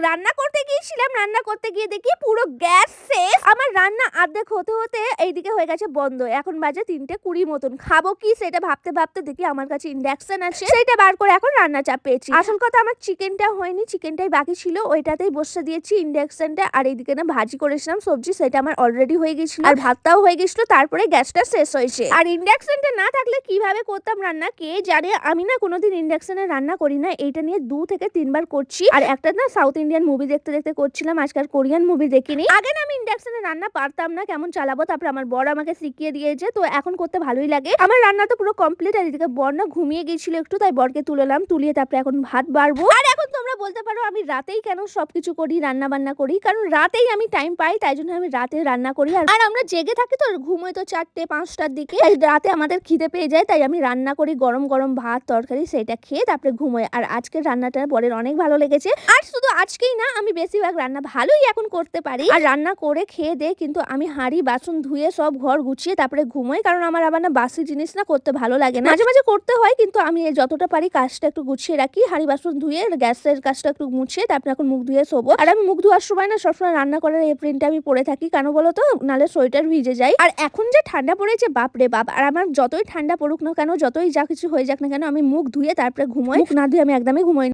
রান্না করতে গিয়েছিলাম, রান্না করতে গিয়ে দেখি পুরো গ্যাস শেষ। আমার রান্না অর্ধেক হতে হতে এইদিকে হয়ে গেছে বন্ধ। এখন বাজে 3:20 মতন। খাবো কি সেটা ভাবতে ভাবতে দেখি আমার কাছে ইন্ডাকশন আছে, সেইটা বার করে এখন রান্না চাপিয়েছি। আসল কথা আমার চিকেনটা হয়নি, চিকেনটাই বাকি ছিল, ওইটাতেই বসে দিয়েছি ইন্ডাকশনটা। আর এইদিকে না ভাজি করেছিলাম সবজি, সেটা আমার অলরেডি হয়ে গেছিল, আর ভাতটাও হয়ে গেছিল। তারপরে গ্যাসটা শেষ হয়েছে। আর ইন্ডাকশনটা না থাকলে কিভাবে করতাম রান্না কে জানে। আমি না কোনোদিন ইন্ডাকশনে রান্না করি না, এইটা নিয়ে 2 থেকে 3 বার করছি। আর একটা না সাউথ ইন্ডিয়ান মুভি দেখতে দেখতে করছিলাম, আজকাল কোরিয়ান মুভি দেখিনি। আগে না আমি ইন্ডাকশনে রান্না পারতাম না, কেমন চালাবো, তারপর আমার বর আমাকে শিখিয়ে দিয়েছে, তো এখন করতে ভালোই লাগে। আমার রান্না তো পুরো কমপ্লিট। আর এদিকে বর না ঘুমিয়ে গিয়েছিল একটু, তাই বরকে তুললাম, তুলিয়ে তারপরে এখন ভাত বাড়বো। আর এখন তোমরা বলতে পারো আমি রাতেই কেন সবকিছু করি, রান্না বান্না করি, কারণ রাতেই আমি টাইম পাই, তাই জন্য আমি রাতে রান্না করি। আর আমরা জেগে থাকি তো, ঘুমোই তো 4-5টার দিকে, রাতে আমাদের খিদে পেয়ে যায়, তাই আমি রান্না করি গরম গরম ভাত তরকারি, সেটা খেয়ে তারপরে ঘুমোই। আর আজকের রান্নাটা বরের অনেক ভালো লেগেছে। আর শুধু আজকেই না, আমি বেশিরভাগ রান্না ভালোই এখন করতে পারি। আর রান্না করে খেয়ে দে কিন্তু আমি হাঁড়ি বাসন ধুয়ে সব ঘর গুছিয়ে তারপরে ঘুমোই, কারণ আমার আবার না বাসি জিনিস না করতে ভালো লাগে না। মাঝে মাঝে করতে হয়, কিন্তু আমি যতটা পারি কাজটা একটু গুছিয়ে রাখি। হাঁড়ি বাসন ধুয়ে গ্যাসের কাজটা একটু মুছিয়ে তারপরে এখন মুখ ধুয়ে শোবো। আর আমি মুখ ধোয়ার সময় না সবসময় রান্না করার এপ্রিনটা আমি পরে থাকি, কেন বলো তো, নালে সোয়েটার ভিজে যায়। আর এখন যে ঠান্ডা পড়েছে বাপরে বাপ, আর আমার যতই ঠান্ডা পড়ুক না কেন, যতই যা কিছু হয়ে যাক না কেন, আমি মুখ ধুয়ে তারপরে ঘুমোই। মুখ না ধুয়ে আমি একদমই ঘুমোই।